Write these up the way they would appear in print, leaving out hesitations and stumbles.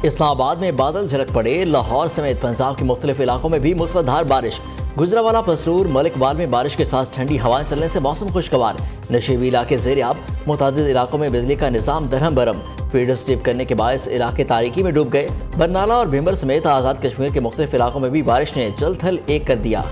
इस्लामाबाद में बादल झलक पड़े। लाहौर समेत पंजाब के मुख्तलिफ इलाकों में भी मूसलाधार बारिश। गुजरावाला, पसरूर, मलिकबाल में बारिश के साथ ठंडी हवाएं चलने से मौसम खुशगवार। नशेबी इलाके ज़ेर-ए-आब। मुतादिद इलाकों में बिजली का निज़ाम दरहम बरम। फीडर स्ट्रिप करने के बायस इलाके तारीकी में डूब गए। बरनाला और भिंबर समेत आज़ाद कश्मीर के मुख्तलिफ इलाकों में भी बारिश ने जल थल एक कर दिया।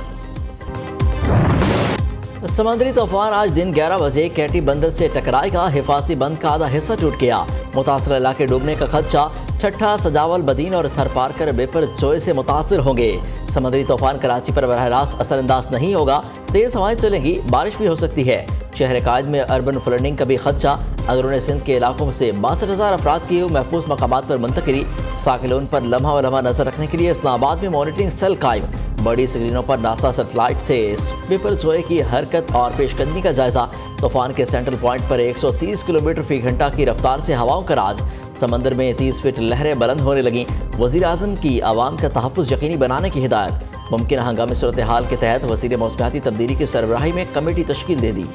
समंदरी तूफान आज दिन 11 बजे कैटी बंदर से टकराएगा। हिफाजती बंद का आधा हिस्सा टूट गया। मुतासर इलाके डूबने का खदशा। ठट्ठा, सजावल, बदीन और थरपारकर बेपर जोए से मुतासर होंगे। समंदरी तूफान कराची पर बरह रास्त असरअंदाज नहीं होगा। तेज हवाएं चलेंगी, बारिश भी हो सकती है। शहर कायद में अर्बन फ्लडिंग का भी खदशा। अंदरून सिंध के इलाकों से 62,000 अफराद की महफूज मकामात पर मुंतकिली। साकिलों पर लम्हा व लम्हा नजर रखने के लिए इस्लामाबाद में मॉनिटरिंग सेल कायम। बड़ी स्क्रीनों पर नासा सेटेलाइट से बेपर जोए की हरकत और पेशकदमी का जायजा। तूफान के सेंट्रल पॉइंट पर 130 किलोमीटर फी घंटा की रफ्तार से हवाओं का राज। समंदर में 30 फीट लहरें बुलंद होने लगीं। वज़ीर आज़म की आवाम का तहफ़्फ़ुज़ यकीनी बनाने की हिदायत। मुमकिन हंगामी सूरत हाल के तहत वज़ीर मौसमियाती तब्दीली की सरबराही में कमेटी तश्कील दे दी।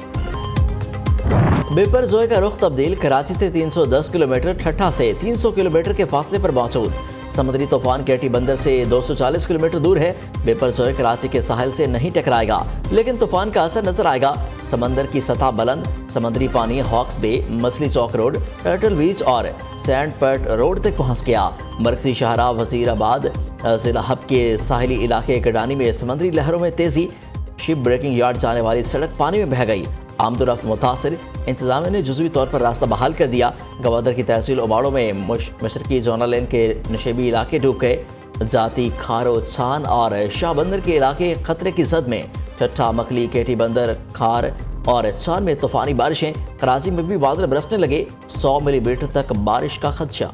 बेपर जोए का रुख तब्दील। कराची से 310 किलोमीटर, ठट्ठा से 300 किलोमीटर के फासले पर मौजूद। समुद्री तूफान कैटी बंदर से 240 किलोमीटर दूर है। बेपर जोए कराची के साहिल से नहीं टकराएगा, लेकिन तूफान का असर नजर आएगा। समंदर की सतह बुलंद। समुद्री पानी हॉक्स बे, मछली चौक रोड, टर्टल बीच और सैंड पर्ट रोड तक पहुंच गया। मरकजी शाहरा वजीराबाद जिला हब के साहिली इलाके गडानी में समुद्री लहरों में तेजी। शिप ब्रेकिंग यार्ड जाने वाली सड़क पानी में बह गई। आमदोरफ्त मुतासर। इंतजामिया ने जुज़वी तौर पर रास्ता बहाल कर दिया। गवादर की तहसील उमाड़ों में मशरकी जोना लेन के नशेबी इलाके डूब गए। जाती, खारो, छान और शाहबंदर के इलाके खतरे की जद में। ठट्ठा, मकली, केटी बंदर, खार और छान में तूफानी बारिशें। कराची में भी बादल बरसने लगे। 100 मिलीमीटर तक बारिश का खदशा।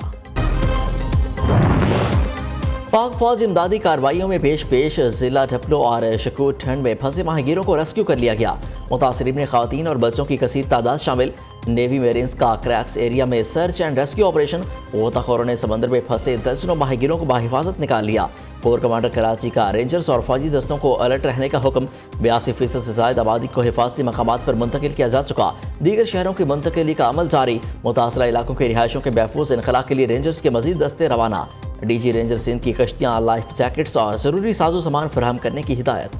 पाक फौज इमदादी कार्रवाइयों में पेश जिला ढपलो और शकूर ठंड में फंसे माहीगीरों को रेस्क्यू कर लिया गया। मुतासरीन में ख़वातीन और बच्चों की कसीर तादाद शामिल। नेवी मेरीन्स का क्रैक्स एरिया में सर्च एंड रेस्क्यू ऑपरेशन। गोताखोरों ने समंदर में फंसे दर्जनों माहीगीरों को बाहिफाजत निकाल लिया। कोर कमांडर कराची का रेंजर्स और फौजी दस्तों को अलर्ट रहने का हुक्म। 82% से ज़ायद आबादी को हिफाजती मकामात पर मुंतकिल किया जा चुका। दीगर शहरों की मुंतकिली का अमल जारी। मुतासरा इलाकों के रिहायशों के महफूज इनखला के लिए रेंजर्स के मजीद दस्ते रवाना। डीजी रेंजर सिंध की कश्तियाँ, लाइफ जैकेट्स और ज़रूरी साजो सामान फराहम करने की हिदायत।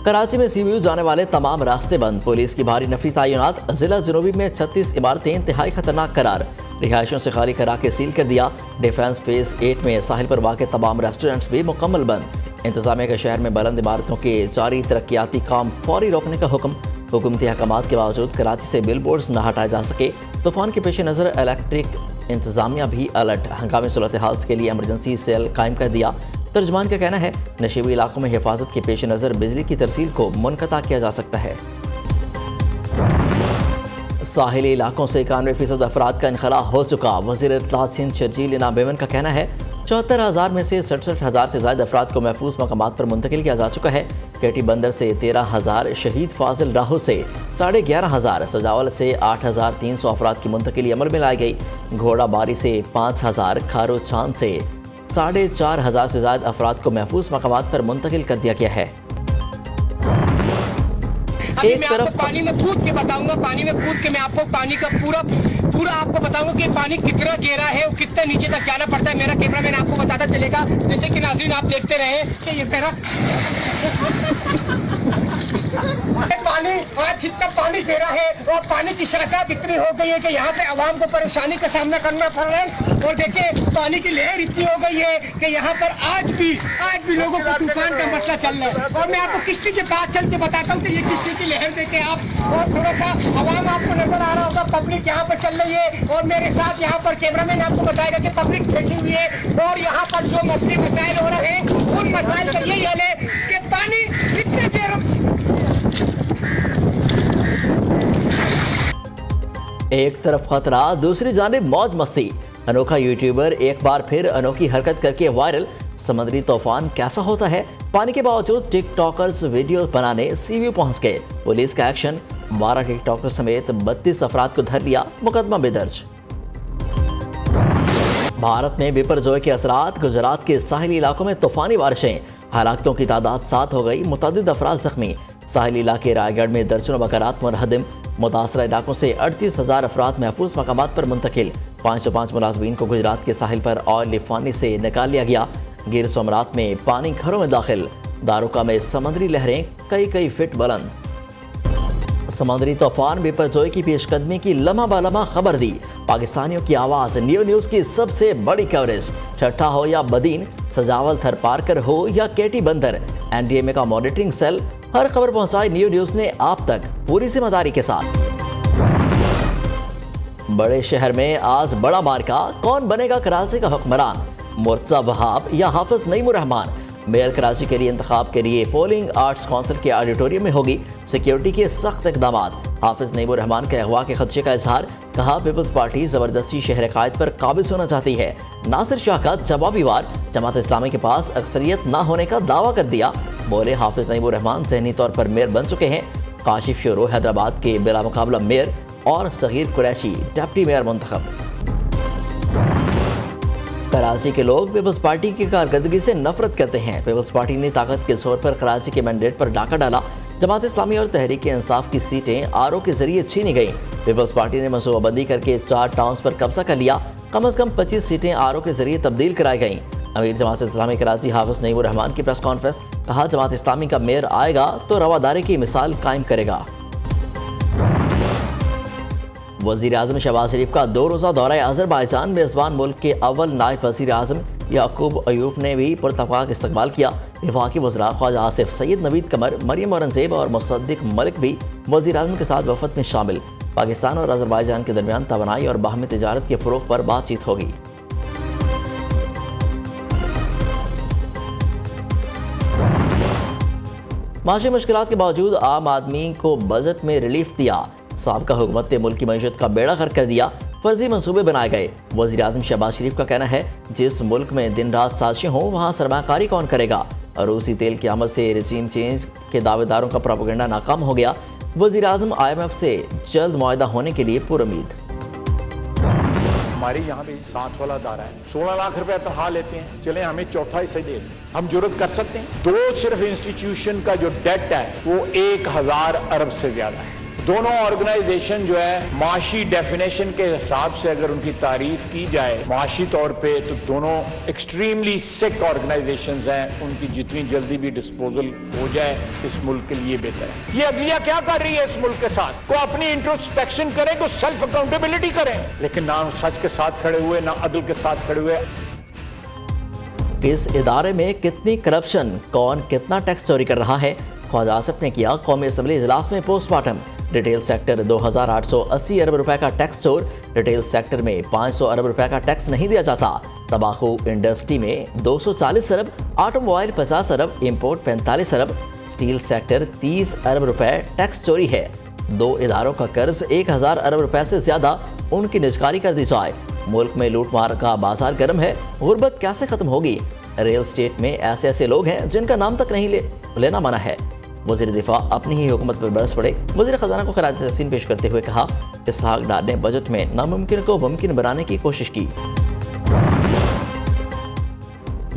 कराची में सीबीयू जाने वाले तमाम रास्ते बंद। पुलिस की भारी नफरी तैनात। जिला जनूबी में 36 इमारतें इंतहाई खतरनाक करार। रिहायशों से खाली करा के सील कर दिया। डिफेंस फेज 8 में साहिल पर वाक़ तमाम रेस्टोरेंट्स भी मुकम्मल बंद। इंतजामिया का शहर में बुलंद इमारतों के जारी तरक्याती काम फौरी रोकने का हुक्म। हुकूमती अहकामात के बावजूद कराची से बिल बोर्ड्स न हटाए जा सके। तूफान के पेश नज़र इलेक्ट्रिक इंतजामिया भी अलर्ट। हंगामी सूरत हाल के लिए एमरजेंसी सेल कायम कर दिया। तर्जमान का कहना है नशेबी इलाकों में हिफाजत के पेश नज़र बिजली की तरसील को मुनक़ता किया जा सकता है। साहिली इलाकों से 91% अफराद का इनखला हो चुका। वज़ीर इत्तलात सिंध शर्जील इनाम बेमन का कहना है 74,000 में से 67,000 से ज़्यादा अफराद को महफूज मकामात पर मुंतकिल किया जा चुका है। केटी बंदर से 13,000, शहीद फाजिल राहू से 11,500, सजावल से 8,300 अफराद की मुंतकिली अमल में लाई गई। घोड़ा बारी से 5,000, खारो छान से 4,500 से ज़्यादा अफराद को महफूज मकामात पर मुंतकिल कर दिया गया है। एक तरफ पानी में कूद के बताऊंगा, पानी में कूद के मैं आपको पानी का पूरा आपको बताऊंगा कि पानी कितना गहरा है और कितना नीचे तक जाना पड़ता है। मेरा कैमरामैन आपको बताता चलेगा। जैसे कि नाज़रीन आप देखते रहे कि ये मेरा पानी आज जितना पानी गहरा है और पानी की शरकत इतनी हो गई है कि यहाँ पे आवाम को परेशानी का सामना करना पड़ रहा है। और देखिए पानी की लहर इतनी हो गई है कि यहाँ पर आज भी लोगों को तूफान का मसला चल रहा है। और मैं आपको किश्ती के पास चल के बताता हूँ कि ये किश्ती की लहर देखे आप। और थोड़ा सा आवाम आपको नजर आ रहा होगा, पब्लिक यहाँ पर चल रही है। और मेरे साथ यहाँ पर कैमरामैन आपको बताएगा कि पब्लिक बैठी हुई है। और यहाँ पर जो मसले मसाइल हो रहे हैं उन मसाइल का यही हल है कि पानी कितने देर एक तरफ खतरा, दूसरी जानिब मौज मस्ती। अनोखा यूट्यूबर एक बार फिर अनोखी हरकत करके वायरल। समुद्री तूफान कैसा होता है? पानी के बावजूद टिकटॉकर्स वीडियो बनाने सीबीयू पहुंच गए। पुलिस का एक्शन। 12 टिकटॉकर समेत 32 अफराद को धर लिया। मुकदमा भी दर्ज। भारत में बिपरजोए के असरात। गुजरात के साहिली इलाकों में तूफानी बारिशें। हलाकतों की तादाद 7 हो गई। मुतअद्दिद अफराद जख्मी। साहिली इलाके रायगढ़ में दर्जनों मकानात मुनहदम। मुतासरा इलाकों से 38,000 अफराद महफूज मकामात पर मुंतकिल। 505 मुलाजमीन को गुजरात के साहिल पर ऑयल रिफाइनरी से निकाल लिया गया। गिर सोमनाथ में पानी घरों में दाखिल। दारुका में समुद्री लहरें कई फीट बुलंद। समुद्री तूफान बेपरजोई की पेशकदमी की लम्हा बालम्हा खबर दी। पाकिस्तानियों की आवाज न्यूज़ की सबसे बड़ी कवरेज। ठट्ठा हो या बदीन, सजावल थरपारकर हो या केटी बंदर, एनडीएमए का मॉनिटरिंग सेल, हर खबर पहुंचाई न्यूज़ ने आप तक पूरी जिम्मेदारी के साथ। बड़े शहर में आज बड़ा मार्का, कौन बनेगा कराची का हुक्मरान, मुर्तजा वहाब या हाफिज नईमुर रहमान। मेयर कराची के लिए इंतखाब के लिए पोलिंग आर्ट्स काउंसिल के ऑडिटोरियम में होगी सिक्योरिटी के सख्त इकदाम। हाफिज नईमुर रहमान के अगवा के खदशे का इजहार। कहा पीपल्स पार्टी जबरदस्ती शहर कायद पर काबिज होना चाहती है। नासिर शाह का जवाबी वार। जमात इस्लामी के पास अक्सरियत ना होने का दावा कर दिया। बोले हाफिज नईमुर रहमान ज़हनी तौर पर मेयर बन चुके हैं। काशिफ शोरो हैदराबाद के बिला मुकाबला मेयर और सगीर कुरैशी डिप्टी मेयर मुंतखब। कराची के लोग पीपल्स पार्टी की कारकर्दगी से नफरत करते हैं। पीपल्स पार्टी ने ताकत के जोर पर कराची के मैंडेट पर डाका डाला। जमात इस्लामी और तहरीक इंसाफ की सीटें आरओ के जरिए छीनी गईं। पीपल्स पार्टी ने मनसूबाबंदी करके 4 टाउन्स पर कब्जा कर लिया। कम अज कम 25 सीटें आरओ के जरिए तब्दील कराई गईं। अमीर जमात इस्लामी कराची हाफिज नईमुर रहमान की प्रेस कॉन्फ्रेंस। कहा जमात इस्लामी का मेयर आएगा तो रवादारी की मिसाल कायम करेगा। वज़ीर आज़म शहबाज शरीफ का 2 रोज़ा दौरा अज़रबाईजान। मेज़बान मुल्क के अव्वल नायब वज़ीर आज़म याकूब अयूब ने भी पुरतफ़ाक़ इस्तकबाल किया। वफाकी वज़रा ख्वाजा आसिफ, सैयद नवीद कमर, मरियम औरंगज़ेब और मुसद्दिक मलिक भी वज़ीर आज़म के साथ वफ़द में शामिल। पाकिस्तान और अज़रबाईजान के दरमियान तवानाई और बाहमी तिजारत के फ़रोग़ पर बातचीत होगी। माशी मुश्किलात के बावजूद आम आदमी को बजट में रिलीफ दिया। साबका हुकूमत ने मुल्क की मईशत का बेड़ा गर्क कर दिया। फर्जी मंसूबे बनाए गए। वज़ीर आज़म शहबाज शरीफ का कहना है जिस मुल्क में दिन रात साजिशें हों वहाँ सरमाकारी कौन करेगा। रूसी तेल की आमद से रजीम चेंज के दावेदारों का प्रोपेगेंडा नाकाम हो गया। वज़ीर आज़म IMF से जल्द मुआहदा होने के लिए पुरुमीद। हमारे यहाँ पे 7 वाला दारा है, 16 लाख रुपए तनख्वाह लेते हैं। चले हमें चौथा हिस्सा दे दें, हम जुर्रत कर सकते हैं। 2 सिर्फ इंस्टीट्यूशन का जो डेट है वो 1000 अरब से ज्यादा है। दोनों ऑर्गेनाइजेशन जो है माशी डेफिनेशन के हिसाब से अगर उनकी तारीफ की जाए माशी तौर पे, तो दोनों एक्सट्रीमली सिक ऑर्गेनाइजेशंस हैं। उनकी जितनी जल्दी भी डिस्पोजल हो जाए इस मुल्क के लिए बेहतर है। ये अदलिया क्या कर रही है इस मुल्क के साथ? को अपनी इंट्रोस्पेक्शन करें, को सेल्फ अकाउंटेबिलिटी करें, लेकिन ना सच के साथ खड़े हुए ना अदल के साथ खड़े हुए। किस इदारे में कितनी करप्शन, कौन कितना टैक्स चोरी कर रहा है, ख्वाजा आसिफ ने किया कौमी असम्बली इजलास में पोस्टमार्टम। रिटेल सेक्टर 2880 अरब रुपए का टैक्स चोर। रिटेल सेक्टर में 500 अरब रुपए का टैक्स नहीं दिया जाता। तंबाकू इंडस्ट्री में 240 अरब, ऑटोमोबाइल 50 अरब, इंपोर्ट 45 अरब, स्टील सेक्टर 30 अरब रुपए टैक्स चोरी है। 2 इदारों का कर्ज 1000 अरब रुपए से ज्यादा, उनकी निजकारी कर दी जाए। मुल्क में लूटमार का बाजार गर्म है, गुर्बत कैसे खत्म होगी? रियल स्टेट में ऐसे लोग हैं जिनका नाम तक नहीं लेना मना है। वज़ीर दिफा अपनी ही हुकूमत पर बरस पड़े। वज़ीर ख़जाना को खराज तहसीन पेश करते हुए कहा इसहाक डार ने बजट में नामुमकिन को मुमकिन बनाने की कोशिश की।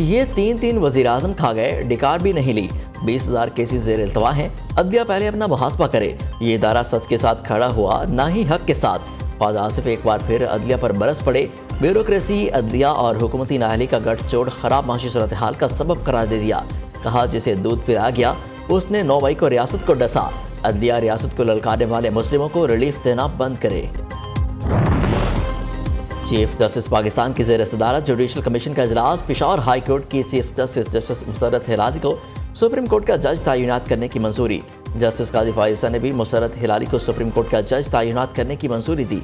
ये 3 वज़ीर आज़म खा गए, डिकार भी नहीं ली। 20,000 केसेस ज़ेर इल्तवा हैं। अदलिया पहले अपना मुहासबा करे। ये इदारा सच के साथ खड़ा हुआ, ना ही हक के साथ। ख्वाजा आसिफ एक बार फिर अदलिया पर बरस पड़े। ब्यूरोक्रेसी, अदलिया और हुकूमती नाअहली का गठजोड़ खराब माशी सूरत हाल का सबब करार दे दिया। कहा जिसे दूध पिलाया गया उसने 9 मई को रियासत को डसा। अदलिया रियासत को ललकारने वाले मुस्लिमों को रिलीफ देना बंद करे। चीफ जस्टिस पाकिस्तान की ज़ेर सदारत जुडिशल कमीशन का इजलास। पेशावर हाई कोर्ट की चीफ जस्टिस मुसर्रत हिलाली को सुप्रीम कोर्ट का जज तैनात करने की मंजूरी। जस्टिस काजी फाइजा ने भी मुसर्रत हिलाली को सुप्रीम कोर्ट का जज तैनात करने की मंजूरी दी।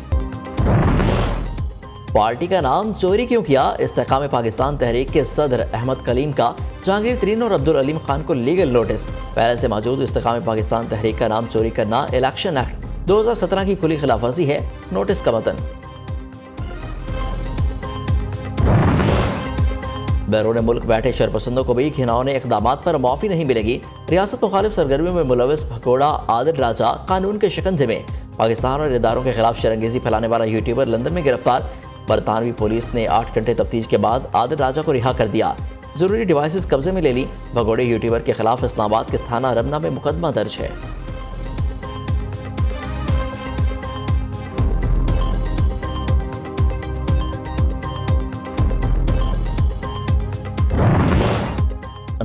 पार्टी का नाम चोरी क्यों किया? इस्तेकाम पाकिस्तान तहरीक के सदर अहमद कलीम का जहांगीर तरीन और अब्दुल अलीम खान को लीगल नोटिस। पहले से मौजूद इस्तेकाम पाकिस्तान तहरीक का नाम चोरी करना इलेक्शन एक्ट 2017 की खुली खिलाफवर्जी है। नोटिस का मतन। बैरून मुल्क बैठे शरपसंदों को भी घिनौने इक़दामात पर माफ़ी नहीं मिलेगी। रियासत मुखालिफ सरगर्मियों में मुलविस भगोड़ा आदिल राजा कानून के शिकंजे में। पाकिस्तान और इदारों के खिलाफ शरंगेजी फैलाने वाला यूट्यूबर लंदन में गिरफ्तार। बरतानवी पुलिस ने 8 घंटे तफ्तीश के बाद आदिल राजा को रिहा कर दिया। जरूरी डिवाइसेस कब्जे में ले ली। भगोड़े यूट्यूबर के खिलाफ इस्लामाबाद के थाना रमना में मुकदमा दर्ज है।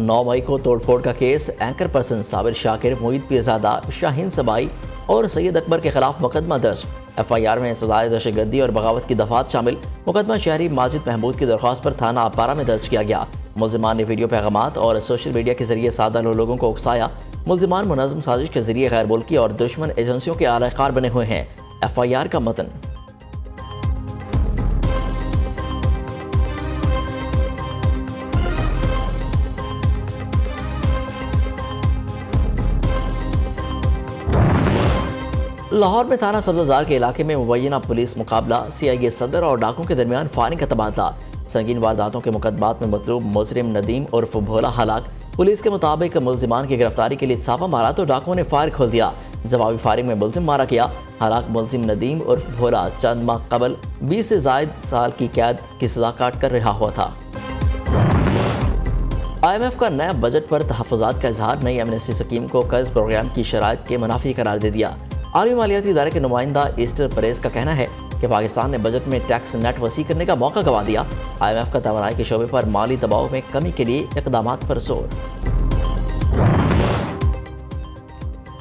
9 मई को तोड़फोड़ का case anchor person Sabir Shakir, Mueed Pirzada, Shaheen Sabai और सैयद अकबर के खिलाफ मुकदमा दर्ज। FIR में सजाए दहशतगर्दी और बगावत की दफात शामिल। मुकदमा शहरी माजिद महमूद की दरख्वास्त पर थाना अपारा में दर्ज किया गया। मुल्जिमान ने वीडियो पैगामात और सोशल मीडिया के जरिए सादा लोगों को उकसाया। मुल्जिमान मुनज़्ज़म साजिश के जरिए गैर मुल्की और दुश्मन एजेंसियों के आलाकार बने हुए हैं। FIR का मतन। लाहौर में थाना सब्ज़ाजार के इलाके में मुबैना पुलिस मुकाबला, CIA सदर और डाकुओं के दरमियान फायरिंग का तबादला। संगीन वारदातों के मुकदमात में मतलूब मुजरिम नदीम उर्फ भोला हलाक। पुलिस के मुताबिक मुल्जिमान की गिरफ्तारी के लिए छापा मारा तो डाकुओं ने फायर खोल दिया। जवाबी फायरिंग में मुल्जिम मारा गया। हलाक मुल्जिम नदीम उर्फ भोला चंद माह कबल 20 से ज़ायद साल की कैद की सजा काट कर रिहा हुआ था। IMF का नया बजट पर तहफ़्फ़ुज़ात का इजहार। नई एमनेस्टी स्कीम को कर्ज प्रोग्राम की शराइत के मुनाफी करार दे दिया। आलमी मालियाती इदारे के नुमाइंदा ईस्टर परेज का कहना है कि पाकिस्तान ने बजट में टैक्स नेट वसी करने का मौका गंवा दिया। IMF का तवानाई के शोबे पर माली दबाव में कमी के लिए इक़दामात पर जोर।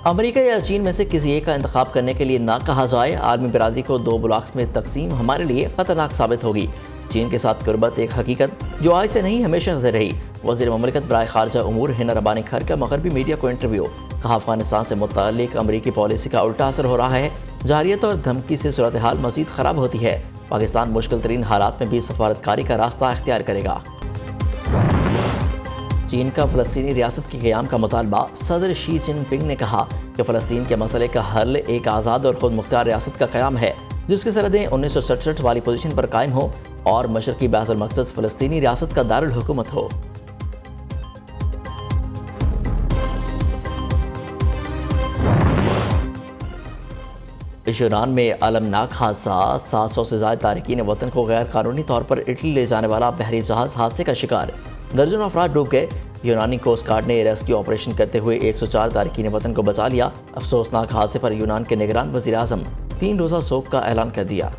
अमेरिका या चीन में से किसी एक का इंतखाब करने के लिए ना कहा जाए। आलमी बिरादरी को 2 ब्लॉक्स में तकसीम हमारे लिए खतरनाक साबित होगी। चीन के साथ कुर्बत एक हकीकत जो आज से नहीं हमेशा से रही। वज़ीर ममलिकत बराए खारजा उमूर हिना रब्बानी खर का मगरबी मीडिया को इंटरव्यू। कहा, अफगानिस्तान से मुताल्लिक अमरीकी पॉलिसी का उल्टा असर हो रहा है। जारियत और धमकी से सूरत हाल मजीद ख़राब होती है। पाकिस्तान मुश्किल तरीन हालात में भी सफारतकारी का रास्ता इख्तियार करेगा। चीन का फ़लस्तीनी रियासत के क़याम का मुतालबा। सदर शी जिनपिंग ने कहा कि फ़लस्तीन के मसले का हल एक आज़ाद और ख़ुद मुख्तार रियासत का क़याम है जिसकी सरहदें 1967 वाली पोजीशन पर कायम हो और मशरक़ी बैतुल मक़सद फ़लस्तीनी रियासत का दारुल हुकूमत हो। यूनान में अलमनाक हादसा। 700 से ज़्यादा तारिकीन वतन को गैर कानूनी तौर पर इटली ले जाने वाला बहरी जहाज़ हादसे का शिकार। दर्जनों अफराद डूब गए। यूनानी कोस्ट गार्ड ने रेस्क्यू ऑपरेशन करते हुए 104 तारिकीन वतन को बचा लिया। अफसोसनाक हादसे पर यूनान के निगरान वज़ीर आज़म 3 रोज़ा शोक का ऐलान कर दिया।